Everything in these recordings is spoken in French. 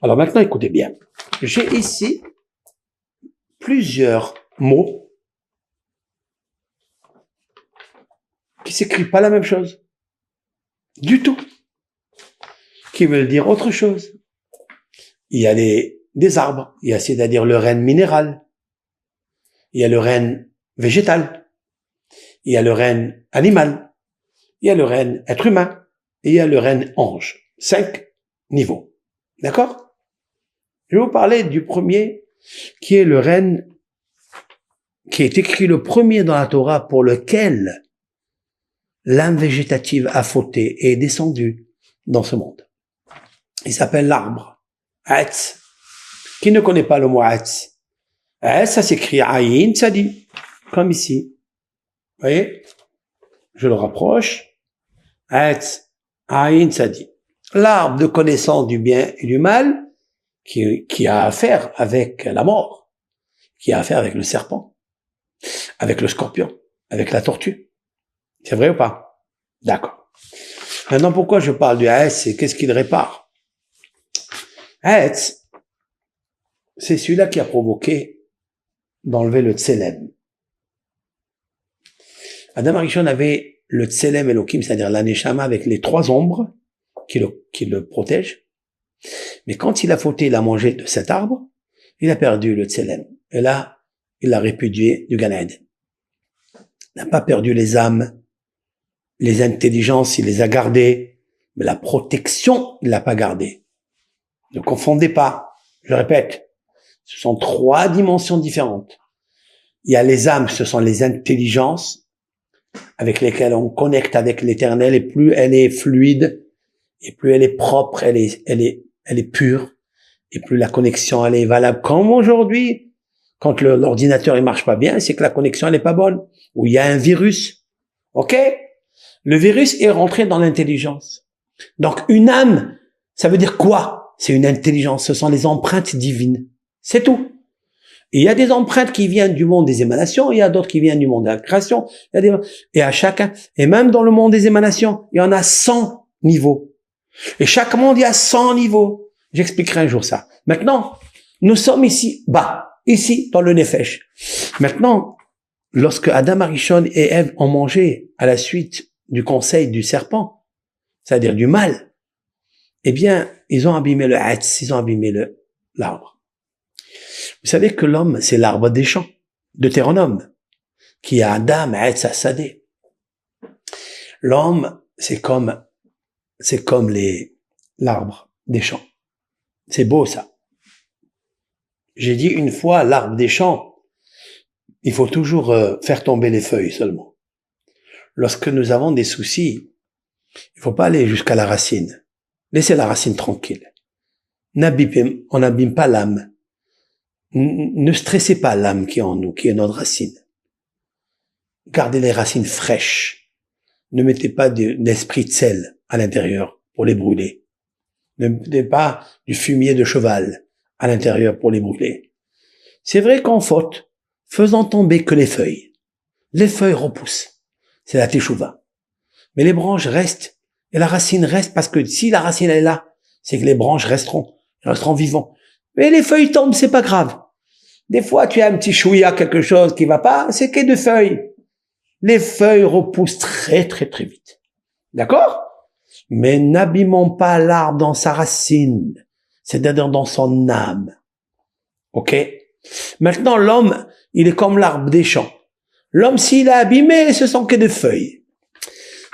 Alors maintenant, écoutez bien. J'ai ici plusieurs mots qui s'écrivent pas la même chose. Du tout. Qui veulent dire autre chose. Il y a des arbres. Il y a c'est-à-dire le règne minéral. Il y a le règne végétal. Il y a le règne animal. Il y a le règne être humain. Et il y a le règne ange. 5 niveaux. D'accord? Je vais vous parler du premier, qui est le règne qui est écrit le premier dans la Torah, pour lequel l'âme végétative a fauté et est descendue dans ce monde. Il s'appelle l'arbre. Atz. Qui ne connaît pas le mot Atz? Atz, ça s'écrit Aïn, ça dit, comme ici. Vous voyez? Je le rapproche. Atz, Aïn, ça dit. L'arbre de connaissance du bien et du mal, qui a affaire avec la mort, qui a affaire avec le serpent, avec le scorpion, avec la tortue. C'est vrai ou pas? D'accord. Maintenant, pourquoi je parle du Haetz et qu'est-ce qu'il répare? Haetz, c'est celui-là qui a provoqué d'enlever le Tselem. Adam Arishon avait le Tselem Elohim, c'est-à-dire la Neshama avec les 3 ombres qui le protègent. Mais quand il a fauté, il a mangé de cet arbre, il a perdu le Tselem. Et là, il l'a répudié du Gan Eden. Il n'a pas perdu les âmes, les intelligences, il les a gardées, mais la protection, il l'a pas gardée. Ne confondez pas, je répète, ce sont 3 dimensions différentes. Il y a les âmes, ce sont les intelligences avec lesquelles on connecte avec l'éternel, et plus elle est fluide, et plus elle est propre, elle est pure, et plus la connexion elle est valable. Comme aujourd'hui, quand l'ordinateur il marche pas bien, c'est que la connexion elle est pas bonne, ou il y a un virus. Ok? Le virus est rentré dans l'intelligence. Donc une âme, ça veut dire quoi? C'est une intelligence, ce sont les empreintes divines. C'est tout. Et il y a des empreintes qui viennent du monde des émanations, il y a d'autres qui viennent du monde de la création, et à chacun, et même dans le monde des émanations, il y en a 100 niveaux. Et chaque monde, il y a 100 niveaux. J'expliquerai un jour ça. Maintenant, nous sommes ici, ici, dans le Nefesh. Maintenant, lorsque Adam Arishon et Ève ont mangé à la suite du conseil du serpent, c'est-à-dire du mal, eh bien, ils ont abîmé le Hatz, ils ont abîmé l'arbre. Vous savez que l'homme, c'est l'arbre des champs, Deutéronome, qui a Adam, Hatz, Assadé. L'homme, c'est comme l'arbre des champs. C'est beau, ça. J'ai dit une fois, l'arbre des champs, il faut toujours faire tomber les feuilles seulement. Lorsque nous avons des soucis, il faut pas aller jusqu'à la racine. Laissez la racine tranquille. On n'abîme pas l'âme. Ne stressez pas l'âme qui est en nous, qui est notre racine. Gardez les racines fraîches. Ne mettez pas d'esprit de sel à l'intérieur pour les brûler. Ne mettez pas du fumier de cheval à l'intérieur pour les brûler. C'est vrai qu'en faute, faisant tomber que les feuilles repoussent. C'est la teshuva. Mais les branches restent et la racine reste, parce que si la racine est là, c'est que les branches resteront vivants. Mais les feuilles tombent, c'est pas grave. Des fois, tu as un petit chouïa, quelque chose qui va pas, c'est que de feuilles. Les feuilles repoussent très, très, très vite. D'accord? Mais n'abîmons pas l'arbre dans sa racine, c'est-à-dire dans son âme. Ok? Maintenant, l'homme, il est comme l'arbre des champs. L'homme, s'il est abîmé, ce sont que des feuilles.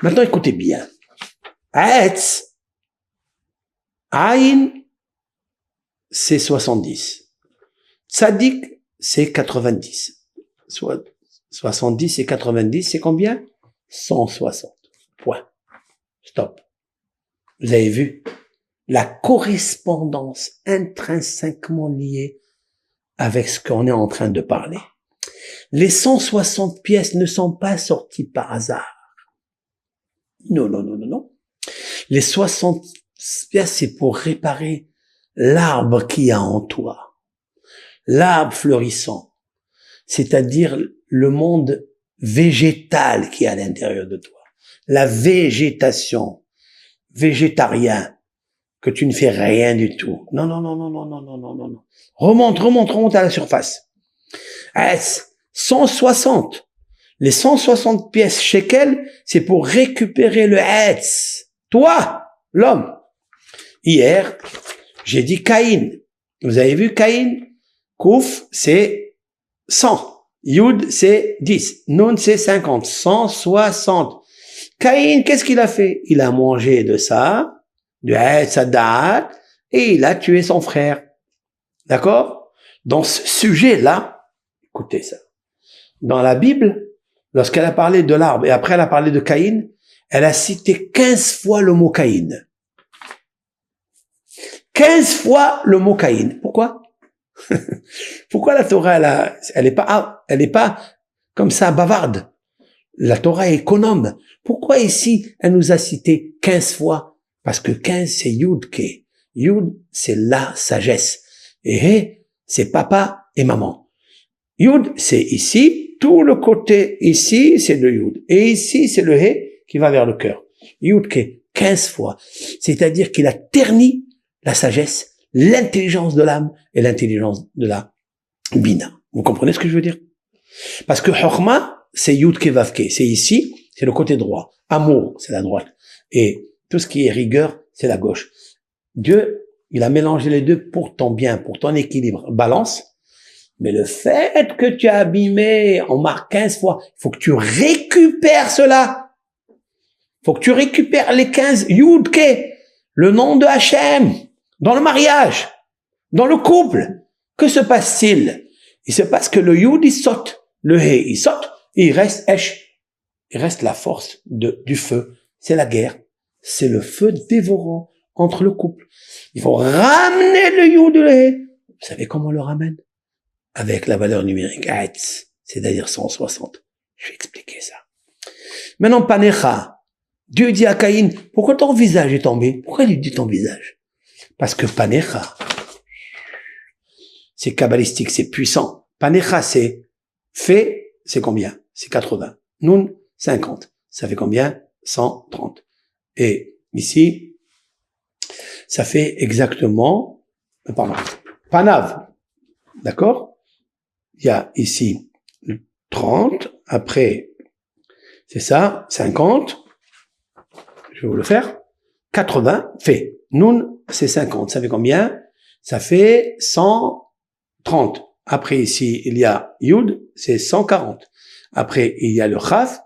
Maintenant, écoutez bien. Haetz, Aïn, c'est 70. Tzadik, c'est 90. Soit 70 et 90, c'est combien? 160. Point. Stop. Vous avez vu la correspondance intrinsèquement liée avec ce qu'on est en train de parler. Les 160 pièces ne sont pas sorties par hasard. Non. Les 60 pièces, c'est pour réparer l'arbre qu'il y a en toi. L'arbre fleurissant. C'est-à-dire le monde végétal qui est à l'intérieur de toi. La végétation. Végétarien. que tu ne fais rien du tout. Non, non, non, non, non, non, non, non, non, non. Remonte à la surface. 160. Les 160 pièces shekel, c'est pour récupérer le Hetz. Toi, l'homme. Hier, j'ai dit Caïn. Vous avez vu Caïn? Kouf, c'est 100. Yud, c'est 10. Nun, c'est 50. 160. Caïn, qu'est-ce qu'il a fait? Il a mangé de ça, du Hetz Hadat, et il a tué son frère. D'accord? Dans ce sujet-là, écoutez ça. Dans la Bible, lorsqu'elle a parlé de l'arbre et après elle a parlé de Caïn, elle a cité 15 fois le mot Caïn. 15 fois le mot Caïn. Pourquoi? Pourquoi la Torah, elle est pas comme ça bavarde? La Torah est économe. Pourquoi ici, elle nous a cité 15 fois? Parce que 15, c'est Yud-Ke. Yud, c'est la sagesse. Et He, c'est papa et maman. Yud, c'est ici. Tout le côté ici, c'est le Yud. Et ici, c'est le He qui va vers le cœur. Yud-Ke, 15 fois. C'est-à-dire qu'il a terni la sagesse, l'intelligence de l'âme et l'intelligence de la Bina. Vous comprenez ce que je veux dire? Parce que Chokma, c'est Yud-Ke Vav-Ke. C'est ici, c'est le côté droit. Amour, c'est la droite. Et tout ce qui est rigueur, c'est la gauche. Dieu, il a mélangé les deux pour ton bien, pour ton équilibre. Balance. Mais le fait que tu as abîmé, on marque 15 fois, il faut que tu récupères cela. Il faut que tu récupères les 15 Yud-Ke, le nom de Hachem, dans le mariage, dans le couple. Que se passe-t-il? Il se passe que le Yud, il saute. Le He, il saute, et il reste Esh. Il reste la force du feu. C'est la guerre. C'est le feu dévorant entre le couple. Il faut ramener le Yud et le He. Vous savez comment on le ramène? Avec la valeur numérique, c'est-à-dire 160. Je vais expliquer ça. Maintenant, Panecha. Dieu dit à Caïn, pourquoi ton visage est tombé? Pourquoi il lui dit ton visage? Parce que Panecha, c'est kabbalistique, c'est puissant. Panecha, c'est fait, c'est combien? C'est 80. Nun, 50. Ça fait combien? 130. Et ici, ça fait exactement, Panav. D'accord? Il y a ici 30, après, c'est ça, 50. Je vais vous le faire. 80 fait. Nun, c'est 50. Ça fait combien? Ça fait 130. Après ici, il y a Yud, c'est 140. Après, il y a le Chaf,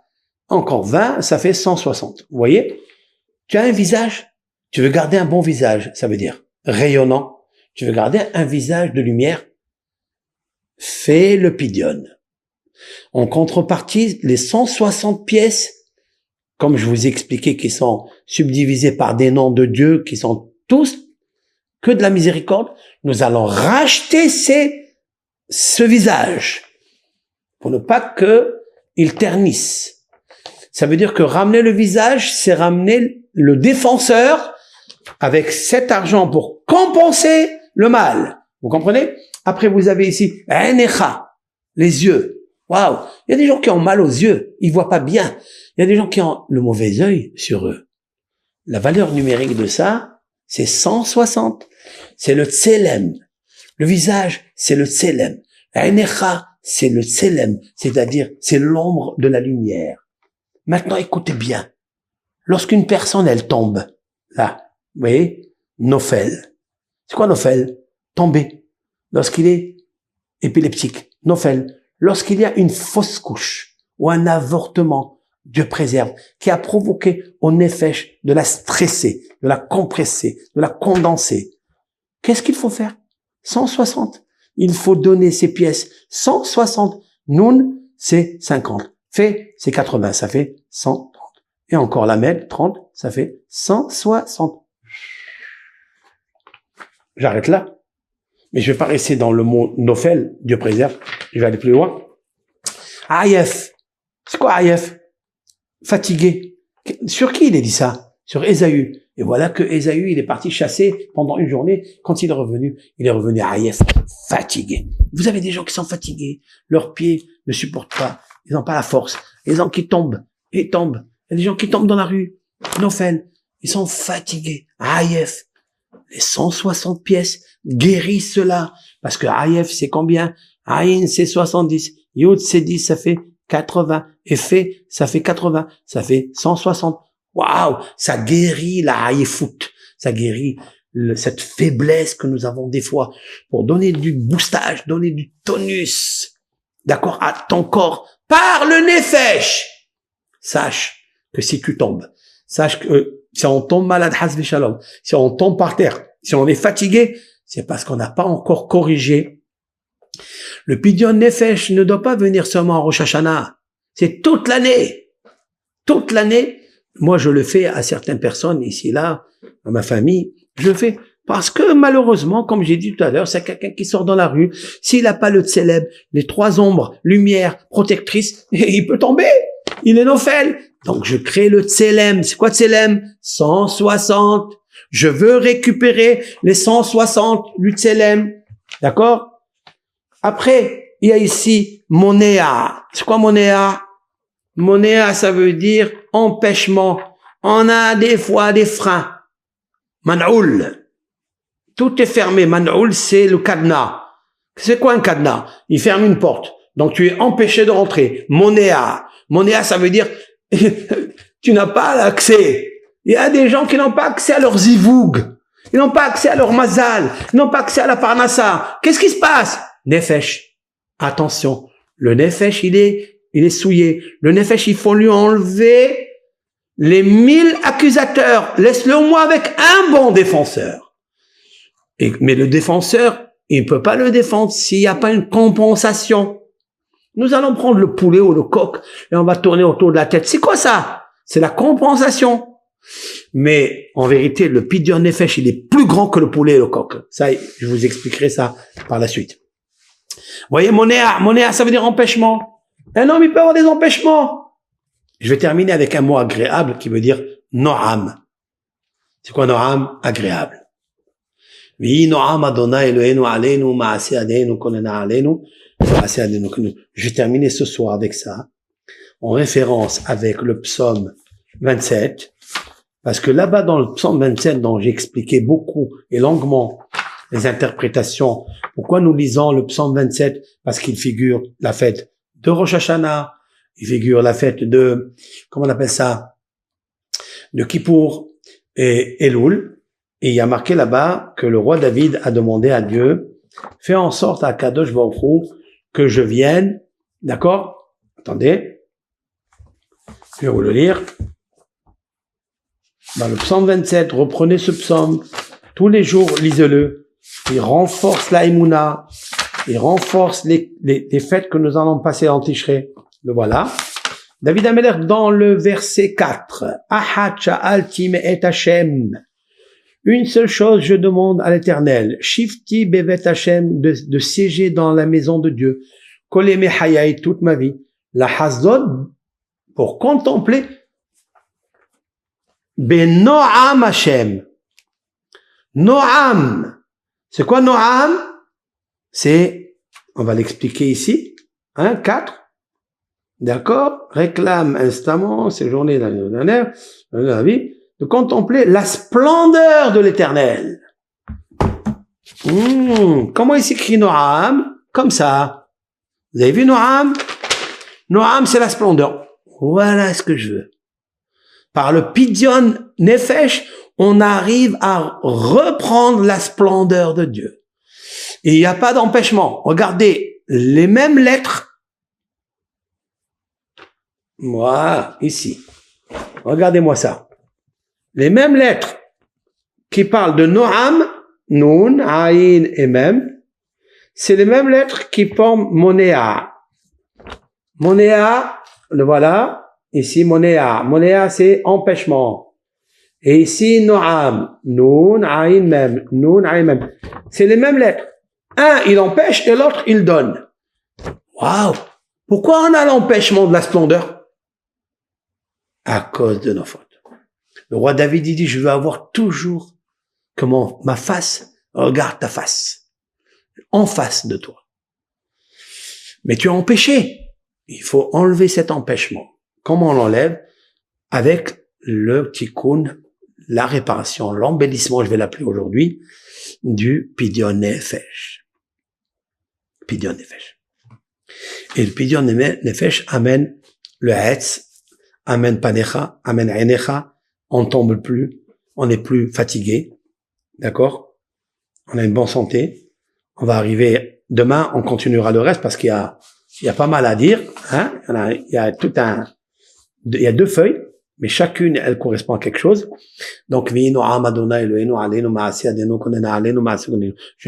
encore 20, ça fait 160. Vous voyez? Tu as un visage. Tu veux garder un bon visage. Ça veut dire rayonnant. Tu veux garder un visage de lumière. Fais le pidion. En contrepartie, les 160 pièces, comme je vous ai expliqué, qui sont subdivisées par des noms de Dieu, qui sont tous que de la miséricorde, nous allons racheter ce visage pour ne pas qu'il ternisse. Ça veut dire que ramener le visage, c'est ramener le défenseur avec cet argent pour compenser le mal. Vous comprenez? Après, vous avez ici Enecha, les yeux. Waouh! Il y a des gens qui ont mal aux yeux, ils voient pas bien. Il y a des gens qui ont le mauvais œil sur eux. La valeur numérique de ça, c'est 160. C'est le tselem. Le visage, c'est le tselem. Enecha, c'est le tselem, c'est-à-dire c'est l'ombre de la lumière. Maintenant, écoutez bien. Lorsqu'une personne, elle tombe, là, vous voyez, Nofel. C'est quoi Nofel? Tomber. Lorsqu'il est épileptique. Nofel. Lorsqu'il y a une fausse couche ou un avortement, Dieu préserve, qui a provoqué au nefesh de la stresser, de la compresser, de la condenser. Qu'est-ce qu'il faut faire? 160. Il faut donner ces pièces. 160. Nun, c'est 50. Fait, c'est 80. Ça fait 130. Et encore la mêle, 30, ça fait 160. J'arrête là. Mais je vais pas rester dans le mot Nofel, Dieu préserve. Je vais aller plus loin. Ayef. C'est quoi Ayef? Fatigué. Sur qui il a dit ça? Sur Ésaü. Et voilà que Ésaü, il est parti chasser pendant une journée. Quand il est revenu Ayef, fatigué. Vous avez des gens qui sont fatigués. Leurs pieds ne supportent pas. Ils n'ont pas la force. Les gens qui tombent, ils tombent. Il y a des gens qui tombent dans la rue. Nofel. Ils sont fatigués. Ayef. les 160 pièces guérissent cela. Parce que Aïef, c'est combien? Aïn, c'est 70. Yud, c'est 10, ça fait 80. Et Fait, ça fait 80. Ça fait 160. Waouh! Ça guérit la Aïefout. Ça guérit cette faiblesse que nous avons des fois pour donner du boostage, donner du tonus. D'accord? À ton corps. Par le nefesh. Sache que si tu tombes, sache que si on tombe malade, hasbi shalom, si on tombe par terre, si on est fatigué, c'est parce qu'on n'a pas encore corrigé. Le pidyon nefesh ne doit pas venir seulement en Rosh Hashanah. C'est toute l'année. Toute l'année. Moi, je le fais à certaines personnes ici, là, à ma famille. Je le fais parce que malheureusement, comme j'ai dit tout à l'heure, c'est quelqu'un qui sort dans la rue. S'il n'a pas le tselem, les 3 ombres, lumière, protectrice, il peut tomber. Il est nophèle. Donc, je crée le tselem. C'est quoi tselem? 160. Je veux récupérer les 160 du tselem. D'accord? Après, il y a ici monéa. C'est quoi monéa? Monéa, ça veut dire empêchement. On a des fois des freins. Man'oul. Tout est fermé. Man'oul, c'est le cadenas. C'est quoi un cadenas? Il ferme une porte. Donc, tu es empêché de rentrer. Monéa. Monéa, ça veut dire tu n'as pas l'accès. Il y a des gens qui n'ont pas accès à leurs zivoug. Ils n'ont pas accès à leur mazal. Ils n'ont pas accès à la parnassa. Qu'est-ce qui se passe? Nefesh. Attention. Le nefesh, il est souillé. Le nefesh, il faut lui enlever les 1000 accusateurs. Laisse-le au moins avec un bon défenseur. Mais le défenseur, il ne peut pas le défendre s'il n'y a pas une compensation. Nous allons prendre le poulet ou le coq et on va tourner autour de la tête. C'est quoi ça? C'est la compensation. Mais en vérité, le pidyon nefesh, il est plus grand que le poulet et le coq. Ça, je vous expliquerai ça par la suite. Vous voyez, monéa, ça veut dire empêchement. Un homme, il peut avoir des empêchements. Je vais terminer avec un mot agréable qui veut dire no'am. C'est quoi no'am? Agréable. Oui, no'am Adonai Eloheinu aleinu ma'aseh yadenu konena aleinu ma'aseh yadenu konenu. Je vais terminer ce soir avec ça, en référence avec le psaume 27, parce que là-bas dans le psaume 27, dont j'ai expliqué beaucoup et longuement les interprétations, pourquoi nous lisons le psaume 27? Parce qu'il figure la fête de Rosh Hashanah, il figure la fête de, comment on appelle ça, de Kippour et Elul. Et il y a marqué là-bas que le roi David a demandé à Dieu, fais en sorte à Kadosh Baruch Hu que je vienne, d'accord? Attendez, je vais vous le lire. Dans le psaume 27, reprenez ce psaume, tous les jours, lisez-le. Il renforce la Emouna, il renforce les fêtes que nous allons passer en Tishrei. Le voilà. David Amelech dans le verset 4. Ahat sha'alti me'et Hashem. Une seule chose je demande à l'Éternel. Shifti bevet Hashem, de siéger dans la maison de Dieu. Kol yemei hayai, toute ma vie. La hasdod, pour contempler. Beno'am Hashem. No'am. C'est quoi No'am? C'est, on va l'expliquer ici, 4. D'accord? Réclame instamment, séjourner dans la vie, de contempler la splendeur de l'Éternel. Comment il s'écrit No'am? Comme ça. Vous avez vu No'am? No'am, c'est la splendeur. Voilà ce que je veux. Par le pidyon nefesh, on arrive à reprendre la splendeur de Dieu. Et il n'y a pas d'empêchement. Regardez, les mêmes lettres. Voilà, ici. Regardez-moi ça. Les mêmes lettres qui parlent de Noam, Nun, Aïn et Mem, c'est les mêmes lettres qui forment Monéa. Monéa, le voilà. Ici, Monéa. Monéa, c'est empêchement. Et ici, Noam, Nun, Aïn, Mem, Nun, Aïn, Mem. C'est les mêmes lettres. Un, il empêche et l'autre, il donne. Waouh! Pourquoi on a l'empêchement de la splendeur? À cause de nos fautes. Le roi David, il dit, je veux avoir toujours comment ma face regarde ta face. En face de toi. Mais tu as empêché. Il faut enlever cet empêchement. Comment on l'enlève? Avec le tikkun, la réparation, l'embellissement, je vais l'appeler aujourd'hui, du Pidyon Nefesh. Pidyon Nefesh. Et le Pidyon Nefesh amène le Hetz, amène Panecha, amène Einecha, on tombe plus, on n'est plus fatigué, d'accord? On a une bonne santé, on va arriver, demain on continuera le reste parce qu'il y a pas mal à dire, hein? Il y a deux feuilles, mais chacune, elle correspond à quelque chose. Donc, je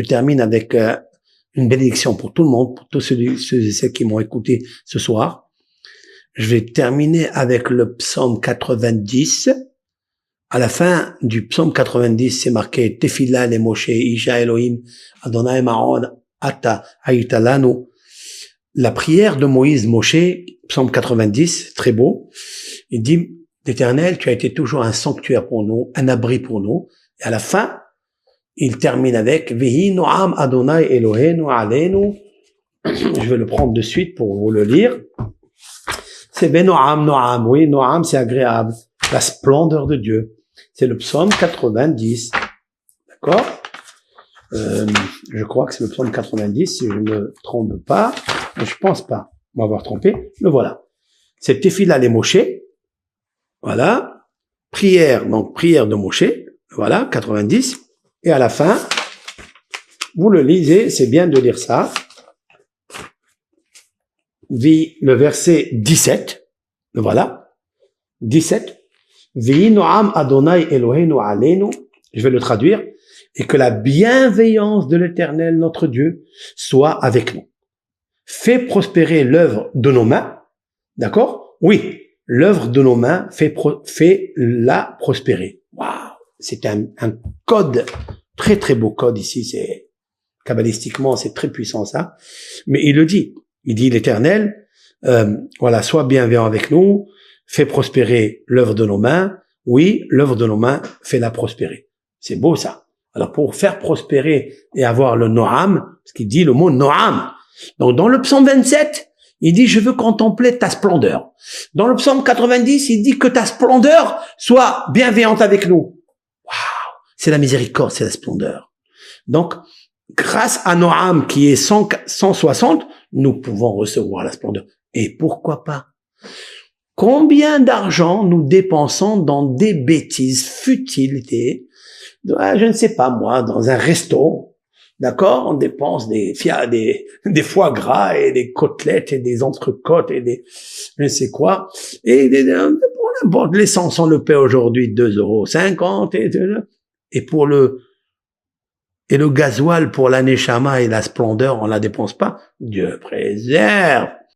termine avec une bénédiction pour tout le monde, pour tous ceux et celles qui m'ont écouté ce soir. Je vais terminer avec le psaume 90. À la fin du psaume 90, c'est marqué Tefila le Moshe, Isha Elohim, Adonai Ma'on, Ata, Haïtalanu. La prière de Moïse, Moshe, psaume 90, très beau. Il dit, l'Éternel, tu as été toujours un sanctuaire pour nous, un abri pour nous. Et à la fin, il termine avec Vehi Noam Adonai Elohenu Aleinu. Je vais le prendre de suite pour vous le lire. C'est Noam, Noam. Oui, Noam, c'est agréable. La splendeur de Dieu. C'est le psaume 90. D'accord? Je crois que c'est le psaume 90, si je ne me trompe pas. Mais je pense pas m'avoir trompé. Le voilà. C'est Tefila les Moshe. Voilà. Prière, donc prière de Moshe. Voilà, 90. Et à la fin, vous le lisez, c'est bien de lire ça. Le verset 17. Voilà. 17. Vi Noam Adonai Elohenu Aleinu. Je vais le traduire. Et que la bienveillance de l'Éternel, notre Dieu, soit avec nous. Fais prospérer l'œuvre de nos mains. D'accord? Oui. L'œuvre de nos mains fait la prospérer. Waouh! C'est un code, très très beau code ici, c'est, kabbalistiquement, c'est très puissant ça. Mais il le dit. Il dit l'Éternel, voilà, sois bienveillant avec nous, fais prospérer l'œuvre de nos mains. Oui, l'œuvre de nos mains fait la prospérer. C'est beau ça. Alors pour faire prospérer et avoir le Noam, parce qu'il dit le mot Noam. Donc dans le psaume 27, il dit, je veux contempler ta splendeur. Dans le psaume 90, il dit que ta splendeur soit bienveillante avec nous. Waouh! C'est la miséricorde, c'est la splendeur. Donc, grâce à Noam qui est 160, nous pouvons recevoir la splendeur. Et pourquoi pas? Combien d'argent nous dépensons dans des bêtises, futilités, je ne sais pas moi, dans un resto, d'accord, on dépense des foie gras et des côtelettes et des entrecôtes et des, je ne sais quoi, et l'essence, on le paie aujourd'hui 2,50 € et le gasoil pour la neshama et la splendeur, on la dépense pas. Dieu préserve.